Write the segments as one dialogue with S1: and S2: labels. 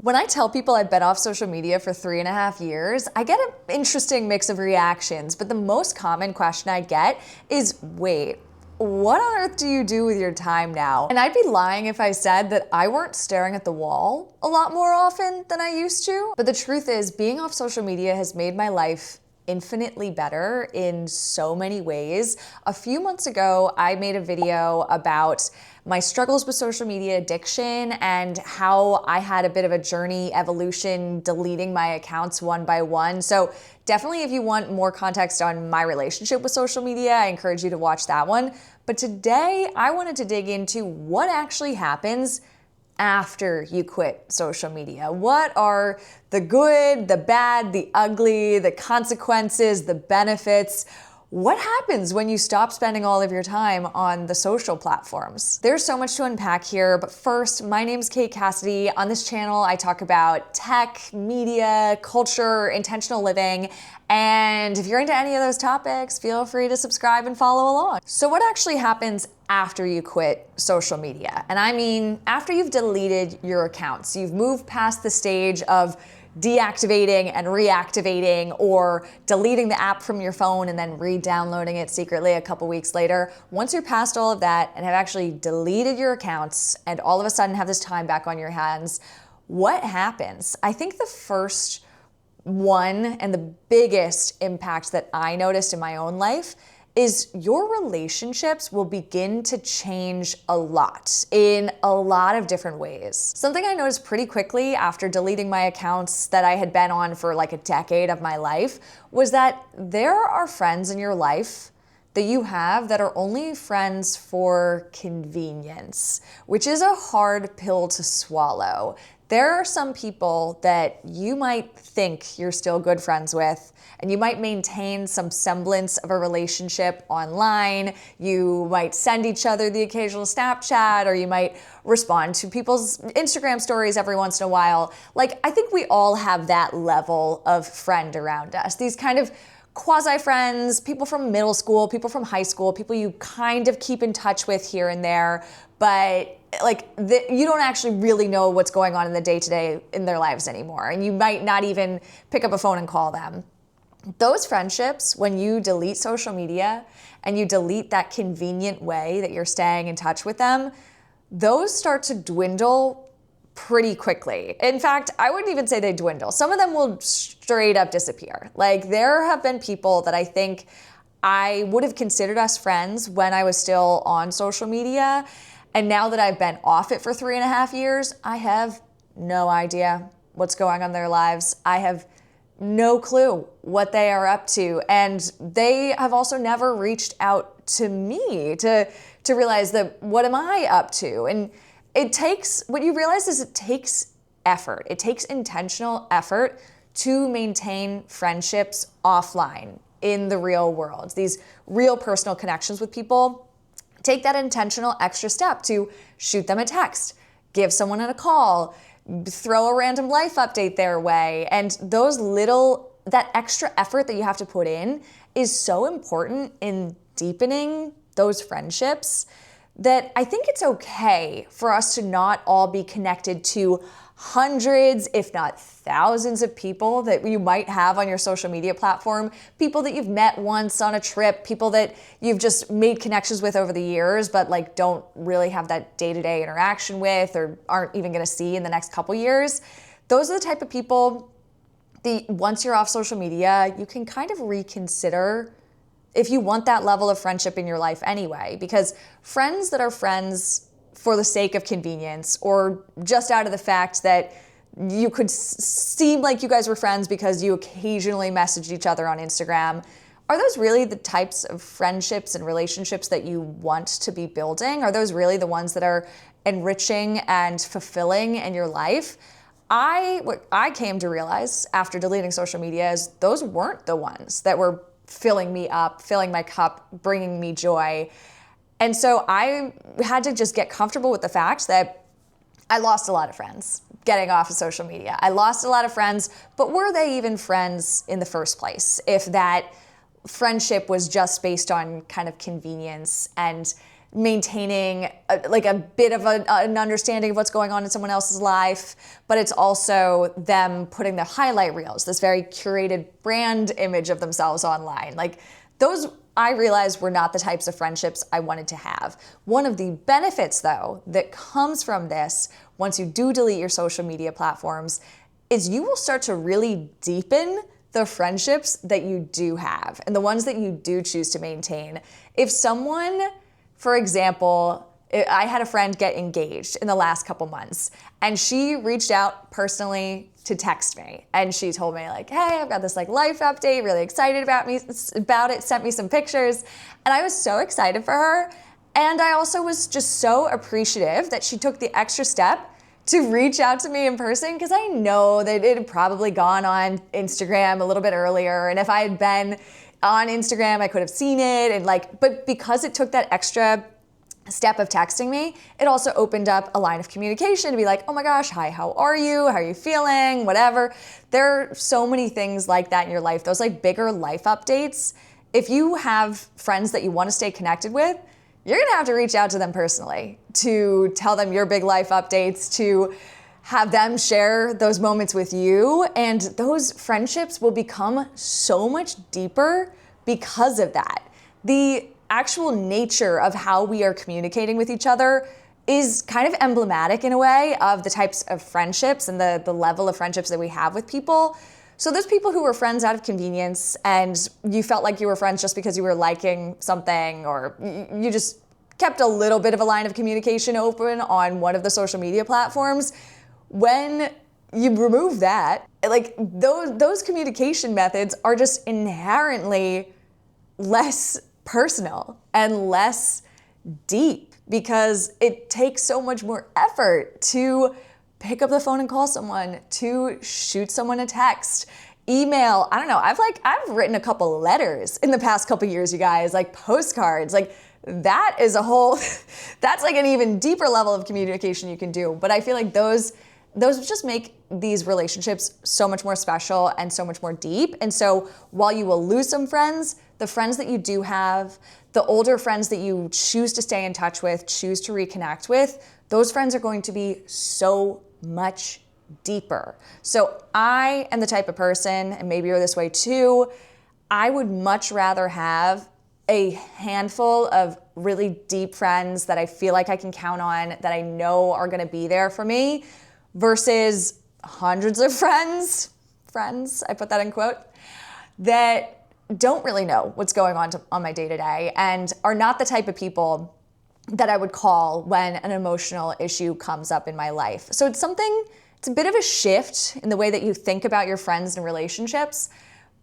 S1: When I tell people I've been off social media for 3.5 years, I get an interesting mix of reactions, but the most common question I get is, wait, what on earth do you do with your time now? And I'd be lying if I said that I weren't staring at the wall a lot more often than I used to. But the truth is, being off social media has made my life infinitely better in so many ways. A few months ago, I made a video about my struggles with social media addiction and how I had a bit of a journey evolution deleting my accounts one by one. So definitely if you want more context on my relationship with social media, I encourage you to watch that one. But today I wanted to dig into what actually happens after you quit social media. What are the good, the bad, the ugly, the consequences, the benefits? What happens when you stop spending all of your time on the social platforms? There's so much to unpack here, but first, my name's Kate Cassidy. On this channel, I talk about tech, media, culture, intentional living, and if you're into any of those topics, feel free to subscribe and follow along. So what actually happens after you quit social media? And I mean, after you've deleted your accounts, you've moved past the stage of deactivating and reactivating or deleting the app from your phone and then re-downloading it secretly a couple weeks later. Once you're past all of that and have actually deleted your accounts and all of a sudden have this time back on your hands, what happens? I think the first one and the biggest impact that I noticed in my own life is your relationships will begin to change a lot in a lot of different ways. Something I noticed pretty quickly after deleting my accounts that I had been on for like a decade of my life was that there are friends in your life that you have that are only friends for convenience, which is a hard pill to swallow. There are some people that you might think you're still good friends with, and you might maintain some semblance of a relationship online. You might send each other the occasional Snapchat, or you might respond to people's Instagram stories every once in a while. Like, I think we all have that level of friend around us. These kind of quasi-friends, people from middle school, people from high school, people you kind of keep in touch with here and there, but you don't actually really know what's going on in the day-to-day in their lives anymore. And you might not even pick up a phone and call them. Those friendships, when you delete social media and you delete that convenient way that you're staying in touch with them, those start to dwindle pretty quickly. In fact, I wouldn't even say they dwindle. Some of them will straight up disappear. Like, there have been people that I think I would have considered us friends when I was still on social media. And now that I've been off it for 3.5 years, I have no idea what's going on in their lives. I have no clue what they are up to. And they have also never reached out to me to realize that, what am I up to? And what you realize is it takes effort. It takes intentional effort to maintain friendships offline in the real world. These real personal connections with people. Take that intentional extra step to shoot them a text, give someone a call, throw a random life update their way. And that extra effort that you have to put in is so important in deepening those friendships that I think it's okay for us to not all be connected to hundreds, if not thousands of people that you might have on your social media platform, people that you've met once on a trip, people that you've just made connections with over the years, but don't really have that day-to-day interaction with or aren't even gonna see in the next couple years. Those are the type of people that once you're off social media, you can kind of reconsider if you want that level of friendship in your life anyway, because friends that are friends for the sake of convenience or just out of the fact that you could seem like you guys were friends because you occasionally messaged each other on Instagram, are those really the types of friendships and relationships that you want to be building? Are those really the ones that are enriching and fulfilling in your life? What I came to realize after deleting social media is those weren't the ones that were filling me up, filling my cup, bringing me joy. And so I had to just get comfortable with the fact that I lost a lot of friends getting off of social media. I lost a lot of friends, but were they even friends in the first place? If that friendship was just based on kind of convenience and maintaining a bit of an understanding of what's going on in someone else's life, but it's also them putting their highlight reels, this very curated brand image of themselves online. Like those, I realized, were not the types of friendships I wanted to have. One of the benefits, though, that comes from this, once you do delete your social media platforms, is you will start to really deepen the friendships that you do have and the ones that you do choose to maintain. If someone, for example, I had a friend get engaged in the last couple months, and she reached out personally to text me, and she told me like, hey, I've got this like life update, really excited about it, sent me some pictures, and I was so excited for her. And I also was just so appreciative that she took the extra step to reach out to me in person, because I know that it had probably gone on Instagram a little bit earlier, and if I had been on Instagram, I could have seen it, and but because it took that extra step of texting me, it also opened up a line of communication to be like, oh my gosh, hi, how are you? How are you feeling? Whatever. There are so many things like that in your life, those like bigger life updates. If you have friends that you want to stay connected with, you're gonna have to reach out to them personally to tell them your big life updates, to have them share those moments with you, and those friendships will become so much deeper because of that. The actual nature of how we are communicating with each other is kind of emblematic in a way of the types of friendships and the level of friendships that we have with people. So there's people who were friends out of convenience, and you felt like you were friends just because you were liking something, or you just kept a little bit of a line of communication open on one of the social media platforms. When you remove that, like those communication methods are just inherently less personal and less deep, because it takes so much more effort to pick up the phone and call someone, to shoot someone a text, email. I don't know. I've written a couple letters in the past couple years, you guys, like postcards. Like that is a whole, that's like an even deeper level of communication you can do. But I feel like those just make these relationships so much more special and so much more deep. And so while you will lose some friends, the friends that you do have, the older friends that you choose to stay in touch with, choose to reconnect with, those friends are going to be so much deeper. So I am the type of person, and maybe you're this way too, I would much rather have a handful of really deep friends that I feel like I can count on, that I know are gonna be there for me, versus hundreds of friends, I put that in quote, that don't really know what's going on my day-to-day and are not the type of people that I would call when an emotional issue comes up in my life. So it's a bit of a shift in the way that you think about your friends and relationships.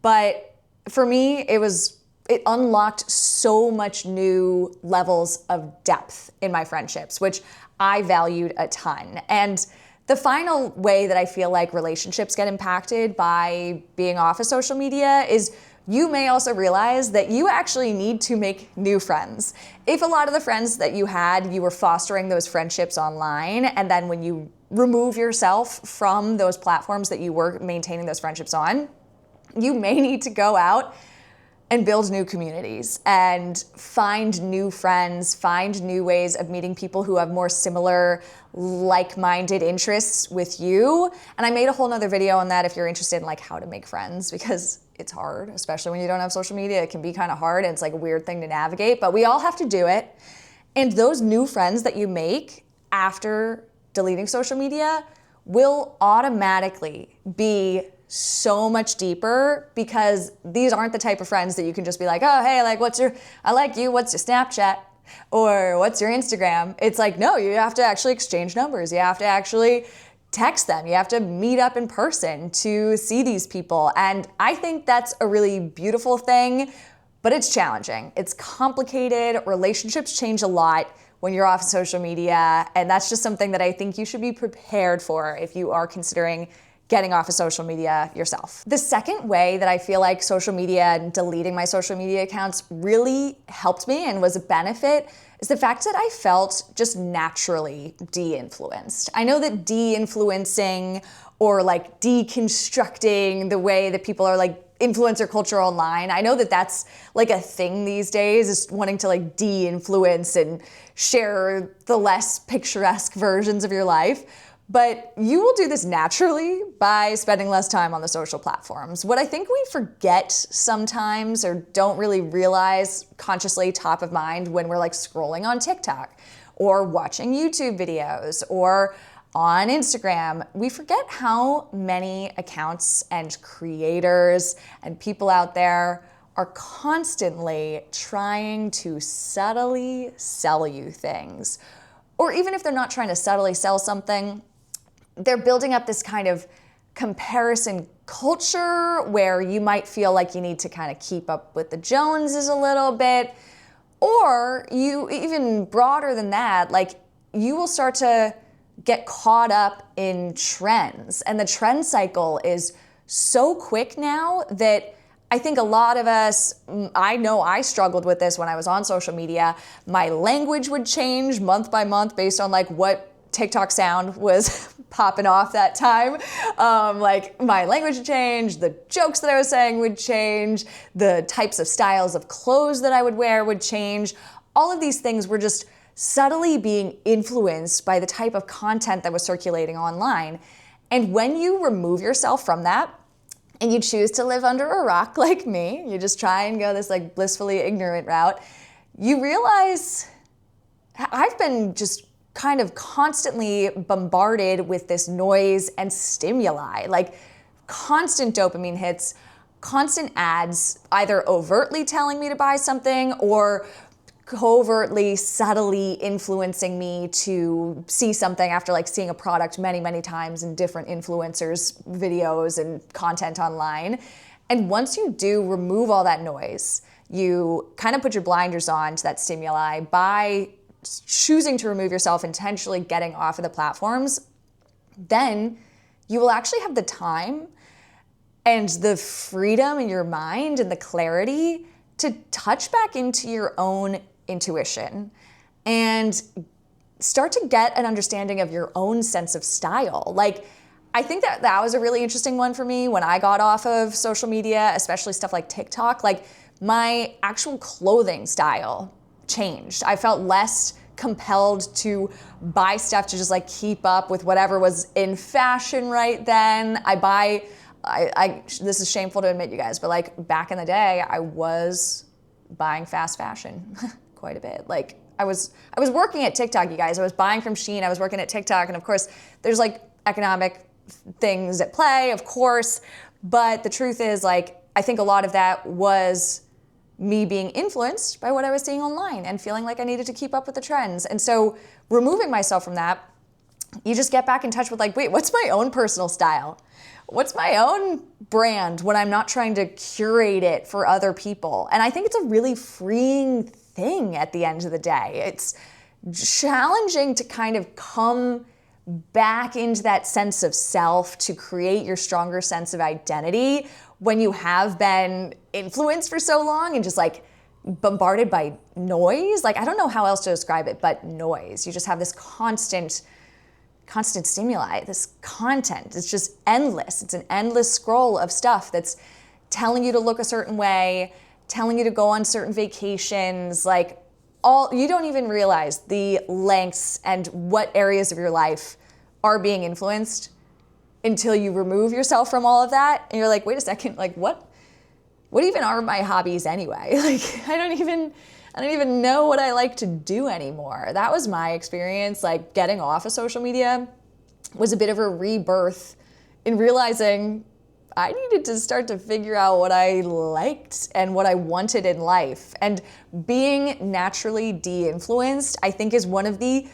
S1: But for me, it unlocked so much new levels of depth in my friendships, which I valued a ton. And the final way that I feel like relationships get impacted by being off of social media is you may also realize that you actually need to make new friends. If a lot of the friends that you had, you were fostering those friendships online, and then when you remove yourself from those platforms that you were maintaining those friendships on, you may need to go out and build new communities and find new friends, find new ways of meeting people who have more similar, like-minded interests with you. And I made a whole nother video on that if you're interested in like how to make friends, because it's hard, especially when you don't have social media. It can be kind of hard, and it's like a weird thing to navigate, but we all have to do it. And those new friends that you make after deleting social media will automatically be so much deeper, because these aren't the type of friends that you can just be like, oh, hey, like, I like you, what's your Snapchat? Or what's your Instagram? It's like, no, you have to actually exchange numbers. You have to actually text them. You have to meet up in person to see these people. And I think that's a really beautiful thing, but it's challenging. It's complicated. Relationships change a lot when you're off social media. And that's just something that I think you should be prepared for if you are considering getting off of social media yourself. The second way that I feel like social media and deleting my social media accounts really helped me and was a benefit is the fact that I felt just naturally de-influenced. I know that de-influencing or like deconstructing the way that people are like influencer culture online. I know that that's like a thing these days, is wanting to like de-influence and share the less picturesque versions of your life. But you will do this naturally by spending less time on the social platforms. What I think we forget sometimes, or don't really realize consciously top of mind when we're like scrolling on TikTok or watching YouTube videos or on Instagram, we forget how many accounts and creators and people out there are constantly trying to subtly sell you things. Or even if they're not trying to subtly sell something, they're building up this kind of comparison culture where you might feel like you need to kind of keep up with the Joneses a little bit. Or you, even broader than that, like you will start to get caught up in trends. And the trend cycle is so quick now that I think a lot of us, I know I struggled with this when I was on social media. My language would change month by month based on like what TikTok sound was popping off that time. Like my language would change, the jokes that I was saying would change, the types of styles of clothes that I would wear would change. All of these things were just subtly being influenced by the type of content that was circulating online. And when you remove yourself from that, and you choose to live under a rock like me, you just try and go this like blissfully ignorant route, you realize I've been just kind of constantly bombarded with this noise and stimuli, like constant dopamine hits, constant ads, either overtly telling me to buy something or covertly, subtly influencing me to see something after like seeing a product many, many times in different influencers' videos and content online. And once you do remove all that noise, you kind of put your blinders on to that stimuli by choosing to remove yourself, intentionally getting off of the platforms, then you will actually have the time and the freedom in your mind and the clarity to touch back into your own intuition and start to get an understanding of your own sense of style. Like, I think that was a really interesting one for me when I got off of social media, especially stuff like TikTok. Like, my actual clothing style changed. I felt less compelled to buy stuff to just like keep up with whatever was in fashion right then. This is shameful to admit, you guys, but like back in the day, I was buying fast fashion quite a bit. Like I was working at TikTok, you guys. I was buying from Shein. I was working at TikTok. And of course, there's like economic things at play, of course. But the truth is, like, I think a lot of that was me being influenced by what I was seeing online and feeling like I needed to keep up with the trends. And so removing myself from that, you just get back in touch with like, wait, what's my own personal style? What's my own brand when I'm not trying to curate it for other people? And I think it's a really freeing thing at the end of the day. It's challenging to kind of come back into that sense of self to create your stronger sense of identity when you have been influenced for so long and just like bombarded by noise. Like, I don't know how else to describe it but noise. You just have this constant stimuli, this content. It's just endless. It's an endless scroll of stuff that's telling you to look a certain way, telling you to go on certain vacations, like you don't even realize the lengths and what areas of your life are being influenced until you remove yourself from all of that. And you're like, wait a second, like what even are my hobbies anyway? Like, I don't even know what I like to do anymore. That was my experience. Like, getting off of social media was a bit of a rebirth in realizing I needed to start to figure out what I liked and what I wanted in life. And being naturally de-influenced, I think, is one of the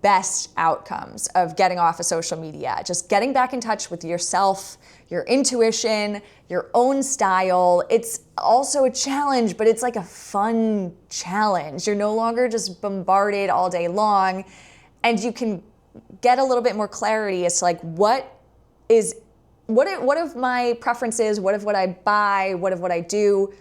S1: best outcomes of getting off of social media. Just getting back in touch with yourself, your intuition, your own style. It's also a challenge, but it's like a fun challenge. You're no longer just bombarded all day long, and you can get a little bit more clarity as to like what of my preferences, what of what I buy, what of what I do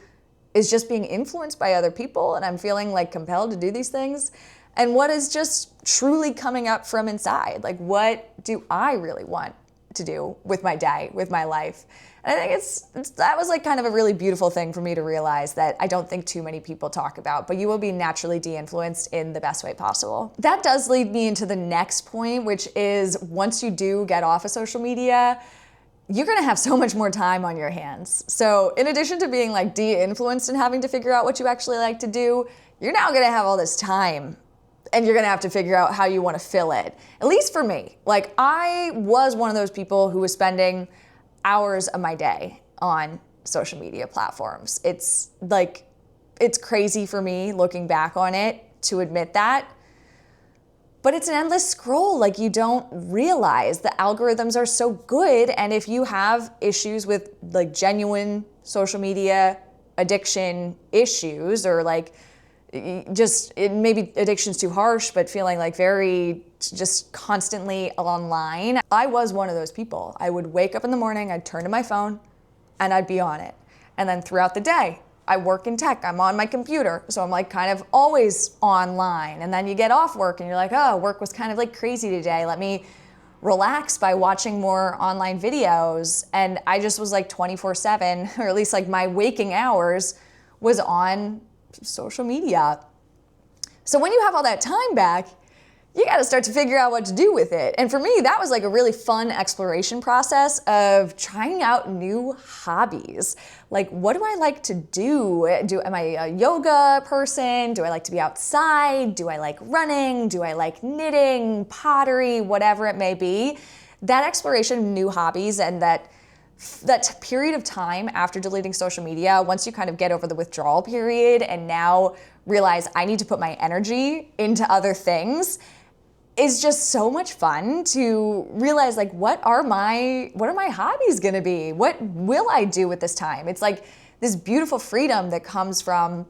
S1: is just being influenced by other people and I'm feeling like compelled to do these things, and what is just truly coming up from inside. Like, what do I really want to do with my day, with my life. And I think that was like kind of a really beautiful thing for me to realize that I don't think too many people talk about, but you will be naturally de-influenced in the best way possible. That does lead me into the next point, which is once you do get off of social media, you're gonna have so much more time on your hands. So in addition to being like de-influenced and having to figure out what you actually like to do, you're now gonna have all this time and you're gonna have to figure out how you wanna fill it. At least for me. Like I was one of those people who was spending hours of my day on social media platforms. It's crazy for me looking back on it to admit that. But it's an endless scroll. Like you don't realize the algorithms are so good. And if you have issues with like genuine social media addiction issues or like maybe addiction's too harsh, but feeling like very just constantly online. I was one of those people. I would wake up in the morning, I'd turn to my phone and I'd be on it. And then throughout the day, I work in tech, I'm on my computer, so I'm like kind of always online. And then you get off work and you're like, oh, work was kind of like crazy today. Let me relax by watching more online videos. And I just was like 24/7, or at least like my waking hours was on social media. So when you have all that time back, you got to start to figure out what to do with it. And for me, that was like a really fun exploration process of trying out new hobbies. Like, what do I like to do? Am I a yoga person? Do I like to be outside? Do I like running? Do I like knitting, pottery, whatever it may be? That exploration of new hobbies and that period of time after deleting social media, once you kind of get over the withdrawal period and now realize I need to put my energy into other things, is just so much fun to realize like what are my hobbies gonna be? What will I do with this time? It's like this beautiful freedom that comes from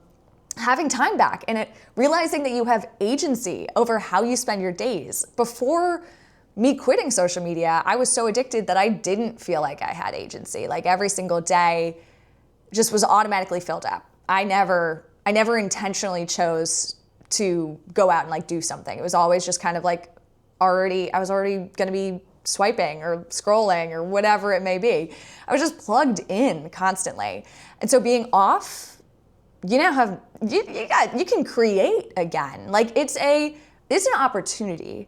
S1: having time back and realizing that you have agency over how you spend your days. Before me quitting social media, I was so addicted that I didn't feel like I had agency. Like every single day just was automatically filled up. I never intentionally chose to go out and like do something. It was always just kind of like I was already gonna be swiping or scrolling or whatever it may be. I was just plugged in constantly. And so being off, you now have, you can create again. Like it's an opportunity.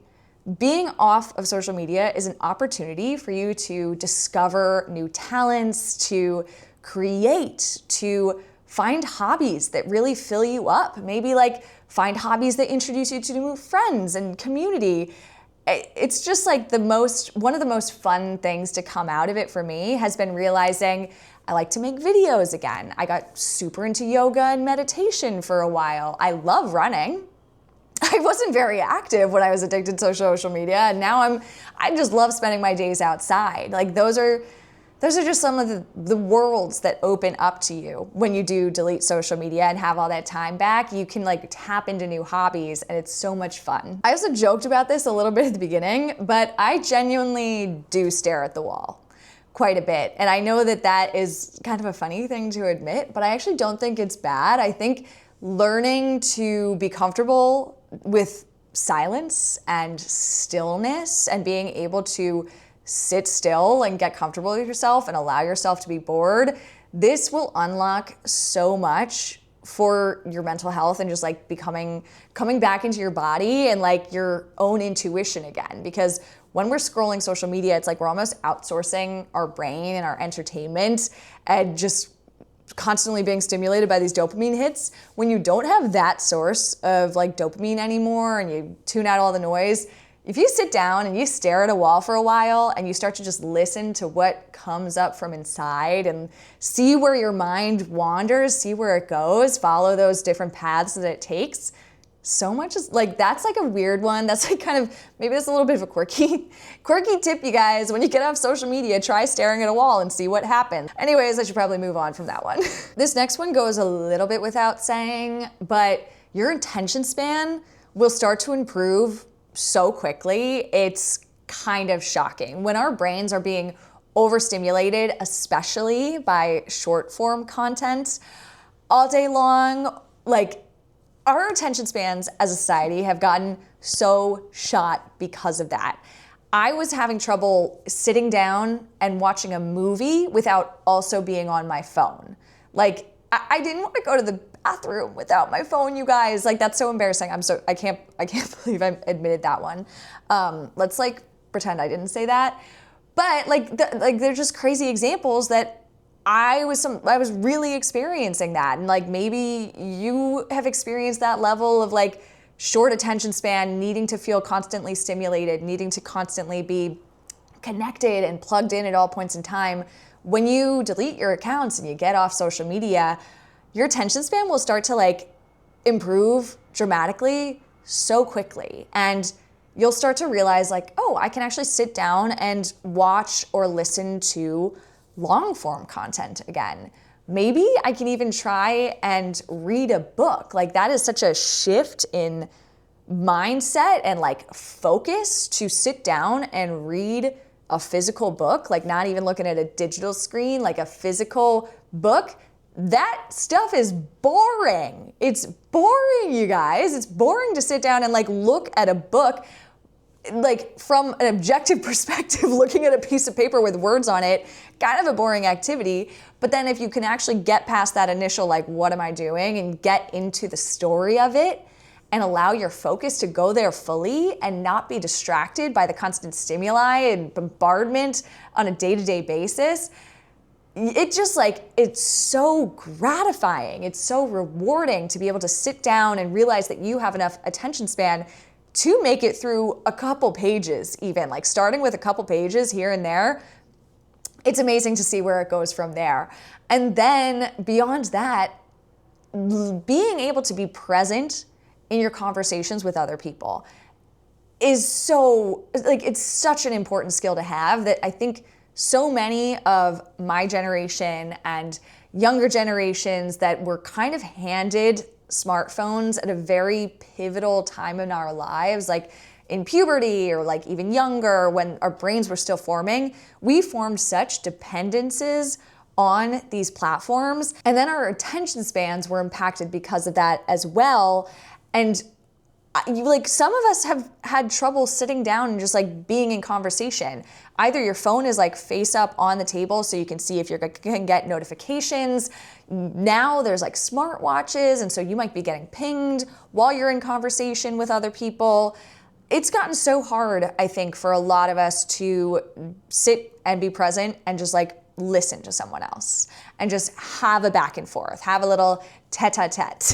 S1: Being off of social media is an opportunity for you to discover new talents, to create, to find hobbies that really fill you up. Maybe like find hobbies that introduce you to new friends and community. It's just like one of the most fun things to come out of it for me has been realizing I like to make videos again. I got super into yoga and meditation for a while. I love running. I wasn't very active when I was addicted to social media, and now I just love spending my days outside. Like those are just some of the worlds that open up to you when you do delete social media and have all that time back. You can like tap into new hobbies and it's so much fun. I also joked about this a little bit at the beginning, but I genuinely do stare at the wall quite a bit. And I know that is kind of a funny thing to admit, but I actually don't think it's bad. I think learning to be comfortable with silence and stillness and being able to sit still and get comfortable with yourself and allow yourself to be bored, this will unlock so much for your mental health and just like coming back into your body and like your own intuition again. Because when we're scrolling social media, it's like we're almost outsourcing our brain and our entertainment and just constantly being stimulated by these dopamine hits. When you don't have that source of like dopamine anymore and you tune out all the noise, if you sit down and you stare at a wall for a while and you start to just listen to what comes up from inside and see where your mind wanders, see where it goes, follow those different paths that it takes, so much is like, that's like a weird one. That's like kind of, maybe that's a little bit of a quirky tip, you guys. When you get off social media, try staring at a wall and see what happens. Anyways, I should probably move on from that one. This next one goes a little bit without saying, but your attention span will start to improve so quickly. It's kind of shocking. When our brains are being overstimulated, especially by short form content all day long, like our attention spans as a society have gotten so shot because of that. I was having trouble sitting down and watching a movie without also being on my phone. Like, I didn't want to go to the bathroom without my phone, you guys. Like, that's so embarrassing. I can't believe I admitted that one. Let's like pretend I didn't say that. But like they're just crazy examples that I was really experiencing that. And like maybe you have experienced that level of like short attention span, needing to feel constantly stimulated, needing to constantly be connected and plugged in at all points in time. When you delete your accounts and you get off social media, your attention span will start to like improve dramatically so quickly. And you'll start to realize like, oh, I can actually sit down and watch or listen to long form content again. Maybe I can even try and read a book. Like that is such a shift in mindset and like focus to sit down and read a physical book, like not even looking at a digital screen, like a physical book. That stuff is boring. It's boring, you guys. It's boring to sit down and like look at a book, like from an objective perspective, looking at a piece of paper with words on it, kind of a boring activity. But then if you can actually get past that initial, like, what am I doing, and get into the story of it and allow your focus to go there fully and not be distracted by the constant stimuli and bombardment on a day-to-day basis, it just like, it's so gratifying. It's so rewarding to be able to sit down and realize that you have enough attention span to make it through a couple pages, even like starting with a couple pages here and there. It's amazing to see where it goes from there. And then beyond that, being able to be present in your conversations with other people is so, like, it's such an important skill to have that I think so many of my generation and younger generations that were kind of handed smartphones at a very pivotal time in our lives, like in puberty or like even younger when our brains were still forming, we formed such dependencies on these platforms. And then our attention spans were impacted because of that as well. And like some of us have had trouble sitting down and just like being in conversation. Either your phone is like face up on the table so you can see if you can get notifications. Now there's like smartwatches, and so you might be getting pinged while you're in conversation with other people. It's gotten so hard, I think, for a lot of us to sit and be present and just like listen to someone else and just have a back and forth, have a little tete-a-tete,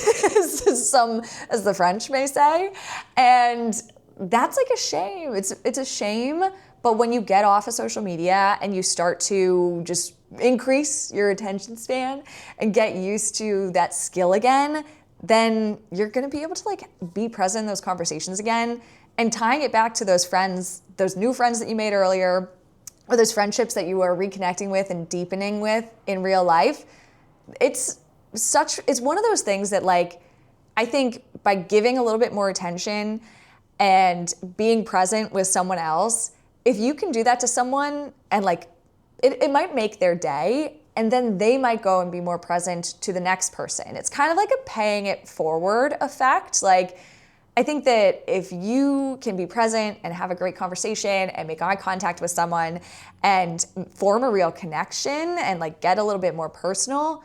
S1: as the French may say. And that's like a shame. It's a shame. But when you get off of social media and you start to just increase your attention span and get used to that skill again, then you're going to be able to like be present in those conversations again. And tying it back to those friends, those new friends that you made earlier, or those friendships that you are reconnecting with and deepening with in real life, it's one of those things that like, I think by giving a little bit more attention and being present with someone else, if you can do that to someone and like, it might make their day, and then they might go and be more present to the next person. It's kind of like a paying it forward effect. Like, I think that if you can be present and have a great conversation and make eye contact with someone and form a real connection and like get a little bit more personal,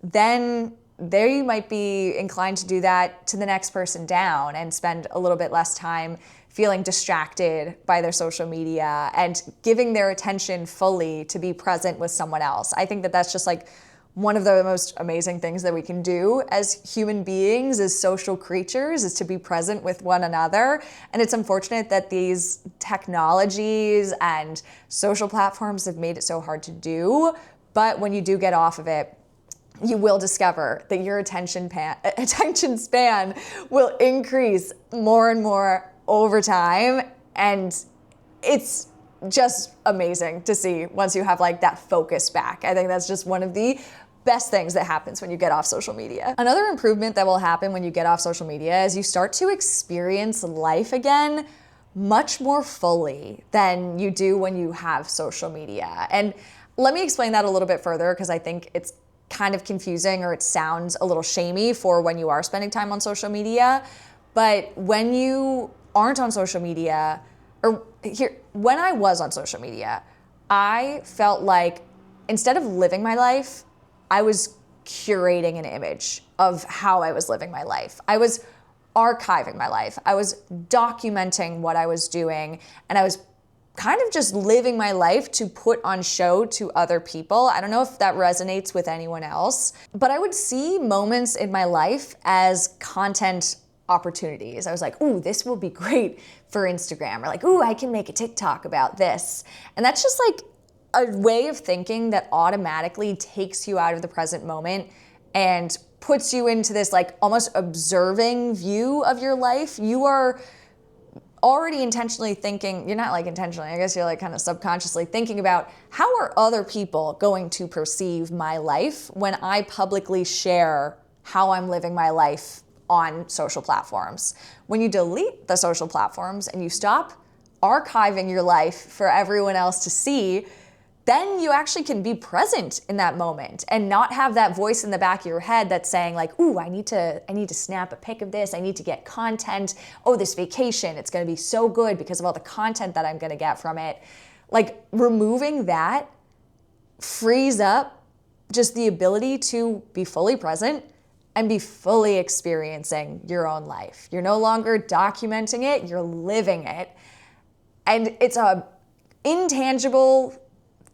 S1: then they might be inclined to do that to the next person down and spend a little bit less time feeling distracted by their social media and giving their attention fully to be present with someone else. I think that that's just like one of the most amazing things that we can do as human beings, as social creatures, is to be present with one another. And it's unfortunate that these technologies and social platforms have made it so hard to do. But when you do get off of it, you will discover that your attention span will increase more and more over time. And it's just amazing to see once you have like that focus back. I think that's just one of the best things that happens when you get off social media. Another improvement that will happen when you get off social media is you start to experience life again much more fully than you do when you have social media. And let me explain that a little bit further, because I think it's kind of confusing, or it sounds a little shamey for when you are spending time on social media. But when you aren't on social media, or when I was on social media, I felt like instead of living my life, I was curating an image of how I was living my life. I was archiving my life. I was documenting what I was doing, and I was kind of just living my life to put on show to other people. I don't know if that resonates with anyone else, but I would see moments in my life as content opportunities. I was like, ooh, this will be great for Instagram, or like, ooh, I can make a TikTok about this. And that's just like a way of thinking that automatically takes you out of the present moment and puts you into this like almost observing view of your life. You are already intentionally thinking, you're not like intentionally, I guess you're like kind of subconsciously thinking about how are other people going to perceive my life when I publicly share how I'm living my life on social platforms. When you delete the social platforms and you stop archiving your life for everyone else to see, then you actually can be present in that moment and not have that voice in the back of your head that's saying like, ooh, I need to snap a pic of this. I need to get content. Oh, this vacation, it's going to be so good because of all the content that I'm going to get from it. Like removing that frees up just the ability to be fully present and be fully experiencing your own life. You're no longer documenting it, you're living it. And it's a intangible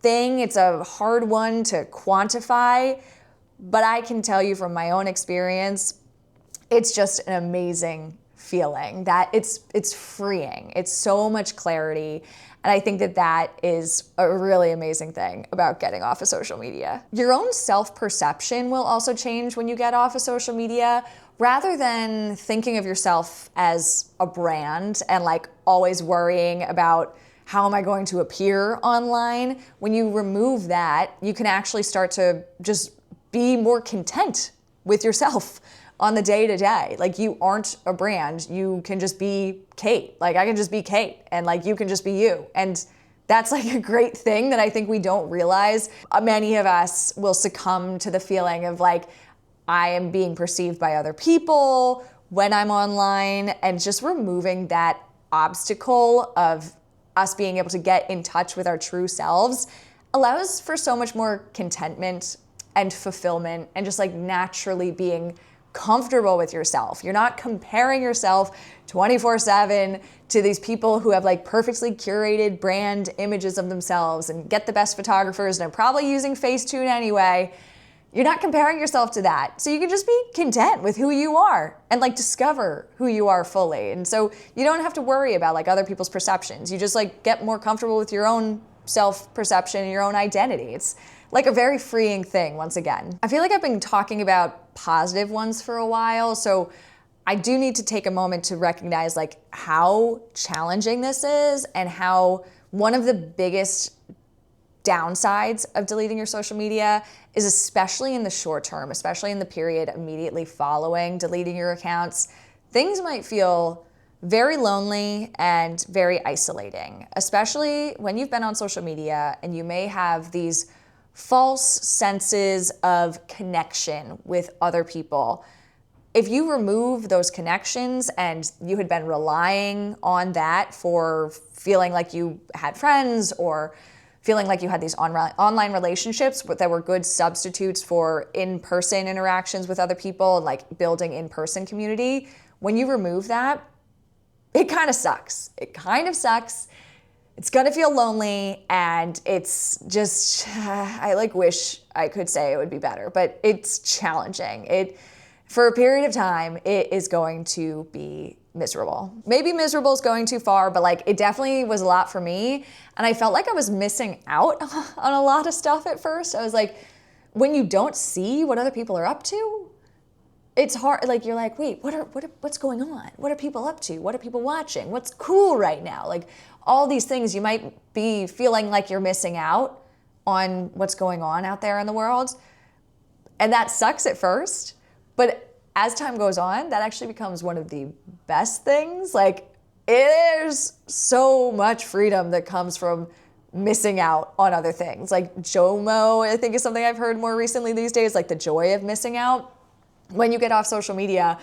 S1: thing. It's a hard one to quantify, but I can tell you from my own experience, it's just an amazing feeling that it's freeing. It's so much clarity. And I think that is a really amazing thing about getting off of social media. Your own self-perception will also change when you get off of social media. Rather than thinking of yourself as a brand and like always worrying about how am I going to appear online? When you remove that, you can actually start to just be more content with yourself on the day-to-day. Like you aren't a brand, you can just be Kate. Like I can just be Kate and like you can just be you. And that's like a great thing that I think we don't realize. Many of us will succumb to the feeling of like, I am being perceived by other people when I'm online, and just removing that obstacle of us being able to get in touch with our true selves allows for so much more contentment and fulfillment and just like naturally being comfortable with yourself. You're not comparing yourself 24/7 to these people who have like perfectly curated brand images of themselves and get the best photographers and are probably using Facetune anyway. You're not comparing yourself to that. So you can just be content with who you are and like discover who you are fully. And so you don't have to worry about like other people's perceptions. You just like get more comfortable with your own self-perception and your own identity. It's like a very freeing thing once again. I feel like I've been talking about positive ones for a while. So I do need to take a moment to recognize like how challenging this is and how one of the biggest downsides of deleting your social media is, especially in the short term, especially in the period immediately following deleting your accounts, things might feel very lonely and very isolating, especially when you've been on social media and you may have these false senses of connection with other people. If you remove those connections and you had been relying on that for feeling like you had friends or feeling like you had these online relationships that were good substitutes for in-person interactions with other people and like building in-person community, when you remove that, it kind of sucks. It kind of sucks. It's gonna feel lonely, and it's just, I like wish I could say it would be better, but it's challenging. For a period of time, it is going to be miserable. Maybe miserable is going too far, but like it definitely was a lot for me. And I felt like I was missing out on a lot of stuff at first. I was like, when you don't see what other people are up to, it's hard. Like you're like, wait, what's going on? What are people up to? What are people watching? What's cool right now? Like all these things you might be feeling like you're missing out on what's going on out there in the world. And that sucks at first, but as time goes on, that actually becomes one of the best things. Like there's so much freedom that comes from missing out on other things. Like JOMO, I think, is something I've heard more recently these days, like the joy of missing out. When you get off social media,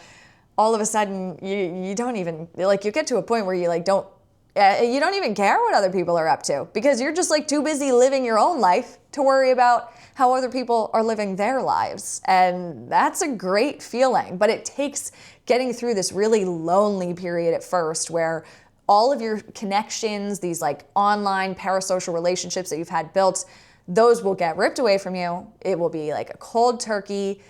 S1: all of a sudden you don't even, like you get to a point where you like don't You don't even care what other people are up to because you're just like too busy living your own life to worry about how other people are living their lives. And that's a great feeling, but it takes getting through this really lonely period at first where all of your connections, these like online parasocial relationships that you've had built, those will get ripped away from you. It will be like a cold turkey.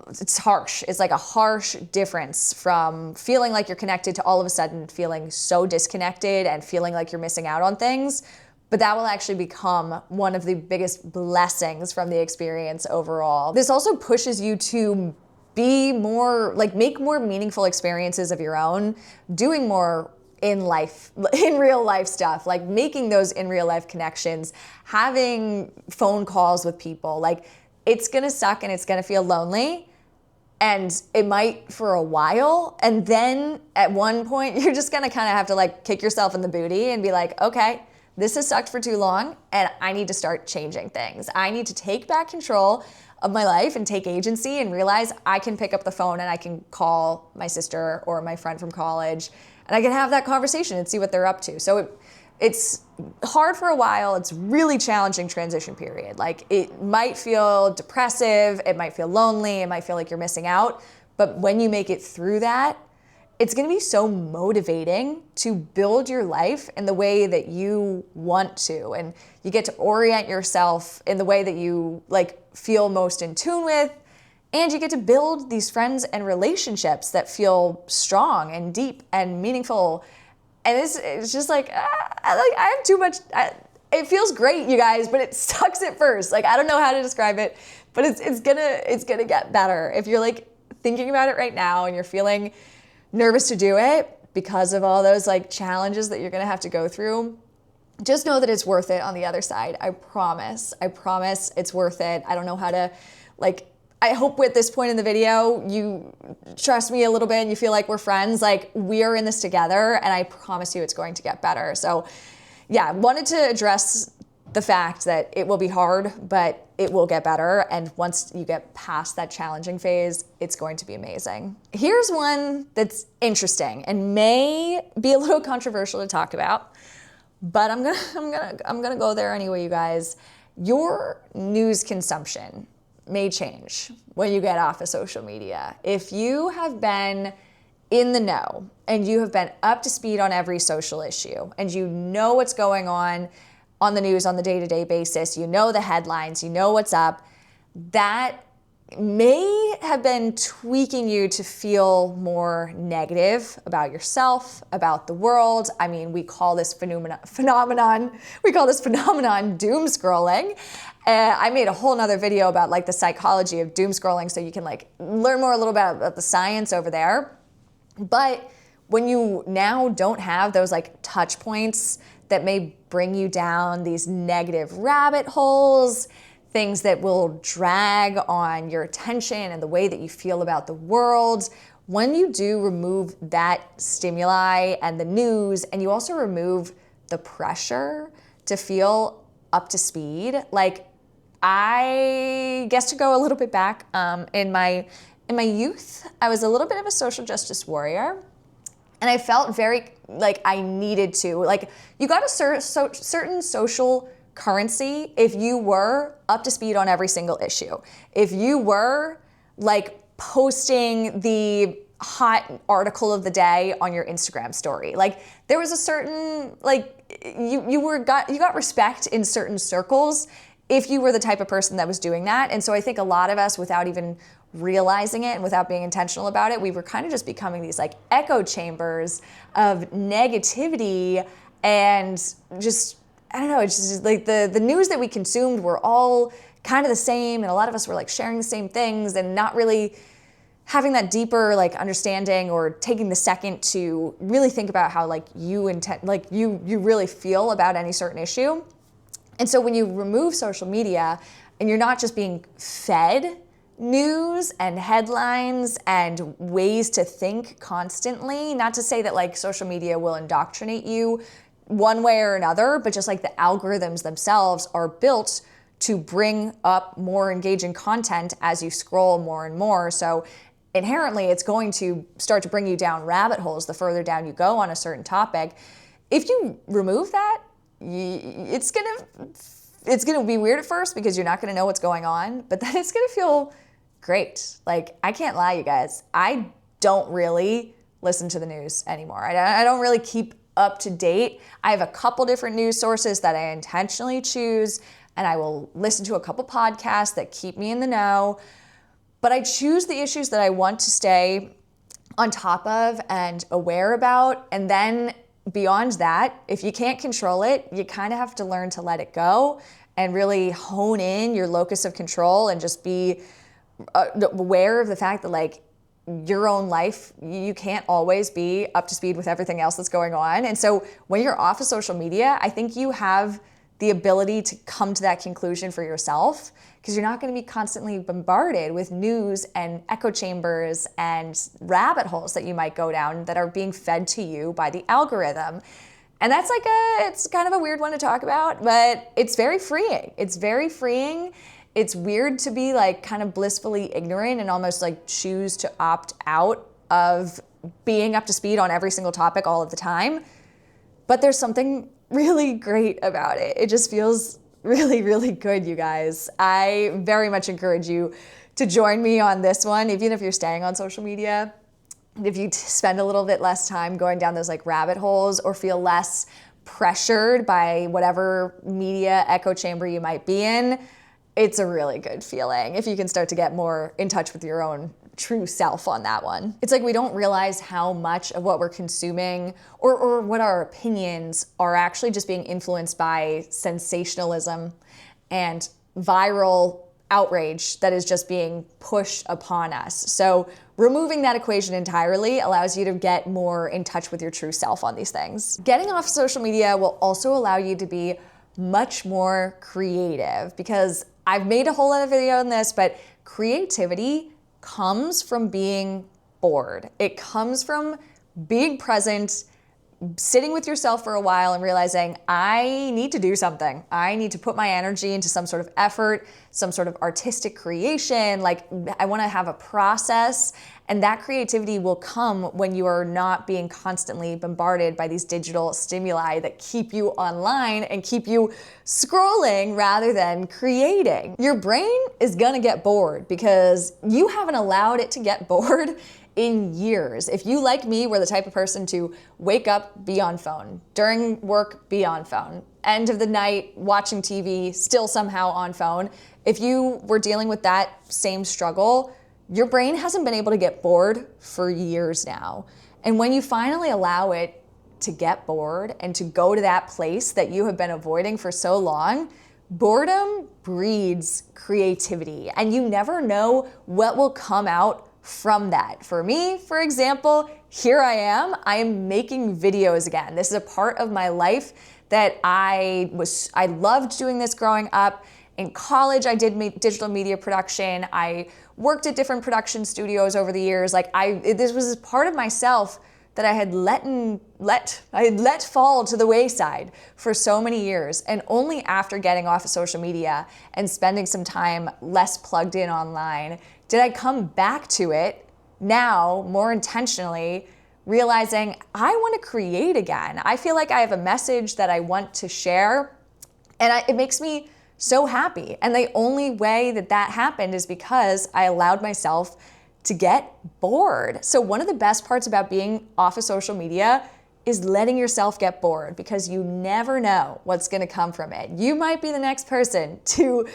S1: It's harsh. It's like a harsh difference from feeling like you're connected to all of a sudden feeling so disconnected and feeling like you're missing out on things. But that will actually become one of the biggest blessings from the experience overall. This also pushes you to be more, like make more meaningful experiences of your own, doing more in life, in real life stuff, like making those in real life connections, having phone calls with people. Like, it's gonna suck and it's gonna feel lonely, and it might for a while, and then at one point you're just gonna kind of have to like kick yourself in the booty and be like, okay, this has sucked for too long and I need to start changing things. I need to take back control of my life and take agency and realize I can pick up the phone and I can call my sister or my friend from college and I can have that conversation and see what they're up to. So it's hard for a while. It's really challenging transition period. Like, it might feel depressive, it might feel lonely, it might feel like you're missing out. But when you make it through that, it's gonna be so motivating to build your life in the way that you want to. And you get to orient yourself in the way that you like feel most in tune with. And you get to build these friends and relationships that feel strong and deep and meaningful. And it's just like, I have too much, it feels great, you guys, but it sucks at first. Like, I don't know how to describe it, but it's gonna get better. If you're like thinking about it right now and you're feeling nervous to do it because of all those like challenges that you're gonna have to go through, just know that it's worth it on the other side. I promise it's worth it. I don't know how to like, I hope at this point in the video, you trust me a little bit and you feel like we're friends. Like, we are in this together and I promise you it's going to get better. So yeah, wanted to address the fact that it will be hard, but it will get better. And once you get past that challenging phase, it's going to be amazing. Here's one that's interesting and may be a little controversial to talk about, but I'm gonna go there anyway, you guys. Your news consumption may change when you get off of social media. If you have been in the know and you have been up to speed on every social issue and you know what's going on the news on the day-to-day basis, you know the headlines, you know what's up, that may have been tweaking you to feel more negative about yourself, about the world. I mean, we call this phenomenon doom scrolling. I made a whole nother video about like the psychology of doom scrolling, so you can like learn more a little bit about the science over there. But when you now don't have those like touch points that may bring you down these negative rabbit holes, things that will drag on your attention and the way that you feel about the world, when you do remove that stimuli and the news, and you also remove the pressure to feel up to speed, like, I guess to go a little bit back, in my youth, I was a little bit of a social justice warrior. And I felt very like I needed to, like, you got a certain social currency if you were up to speed on every single issue. If you were like posting the hot article of the day on your Instagram story, like there was a certain, like, you got respect in certain circles if you were the type of person that was doing that. And so I think a lot of us, without even realizing it and without being intentional about it, we were kind of just becoming these like echo chambers of negativity, and just, I don't know, it's just like the news that we consumed were all kind of the same, and a lot of us were like sharing the same things and not really having that deeper like understanding or taking the second to really think about how like you really feel about any certain issue. And so when you remove social media and you're not just being fed news and headlines and ways to think constantly, not to say that like social media will indoctrinate you one way or another, but just like the algorithms themselves are built to bring up more engaging content as you scroll more and more. So inherently, it's going to start to bring you down rabbit holes the further down you go on a certain topic. if you remove that, it's gonna be weird at first because you're not gonna know what's going on, but then it's gonna feel great. Like, I can't lie, you guys. I don't really listen to the news anymore. I don't really keep up to date. I have a couple different news sources that I intentionally choose, and I will listen to a couple podcasts that keep me in the know. But I choose the issues that I want to stay on top of and aware about. And then beyond that, if you can't control it, you kind of have to learn to let it go and really hone in your locus of control and just be aware of the fact that, like, your own life, you can't always be up to speed with everything else that's going on. And so when you're off of social media, I think you have the ability to come to that conclusion for yourself, because you're not going to be constantly bombarded with news and echo chambers and rabbit holes that you might go down that are being fed to you by the algorithm. And that's like it's kind of a weird one to talk about, but it's very freeing. It's very freeing. It's weird to be like kind of blissfully ignorant and almost like choose to opt out of being up to speed on every single topic all of the time. But there's something really great about it. It just feels really, really good, you guys. I very much encourage you to join me on this one, even if you're staying on social media. If you spend a little bit less time going down those like rabbit holes or feel less pressured by whatever media echo chamber you might be in, it's a really good feeling if you can start to get more in touch with your own true self on that one. It's like we don't realize how much of what we're consuming or what our opinions are actually just being influenced by sensationalism and viral outrage that is just being pushed upon us. So removing that equation entirely allows you to get more in touch with your true self on these things. Getting off social media will also allow you to be much more creative, because I've made a whole other video on this, but creativity comes from being bored. It comes from being present, sitting with yourself for a while and realizing, I need to do something. I need to put my energy into some sort of effort, some sort of artistic creation. Like, I want to have a process. And that creativity will come when you are not being constantly bombarded by these digital stimuli that keep you online and keep you scrolling rather than creating. Your brain is gonna get bored because you haven't allowed it to get bored in years. If you, like me, were the type of person to wake up, be on phone, during work, be on phone, end of the night, watching TV, still somehow on phone, if you were dealing with that same struggle, your brain hasn't been able to get bored for years now. And when you finally allow it to get bored and to go to that place that you have been avoiding for so long, boredom breeds creativity. And you never know what will come out from that. For me, for example, here I am making videos again. This is a part of my life that I loved doing this growing up. In college, I did digital media production. I worked at different production studios over the years. Like, this was part of myself that I had let fall to the wayside for so many years. And only after getting off of social media and spending some time less plugged in online did I come back to it now more intentionally, realizing I want to create again. I feel like I have a message that I want to share, and it makes me so happy. And the only way that happened is because I allowed myself to get bored. So one of the best parts about being off of social media is letting yourself get bored, because you never know what's gonna come from it. You might be the next person to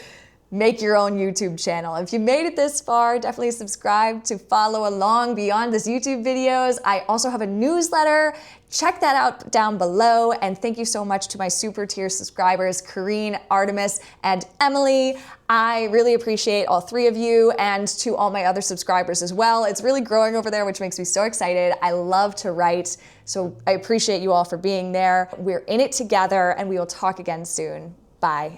S1: make your own YouTube channel. If you made it this far, definitely subscribe to follow along beyond this YouTube videos. I also have a newsletter. Check that out down below. And thank you so much to my super tier subscribers, Kareen, Artemis, and Emily. I really appreciate all three of you, and to all my other subscribers as well. It's really growing over there, which makes me so excited. I love to write, so I appreciate you all for being there. We're in it together, and we will talk again soon. Bye.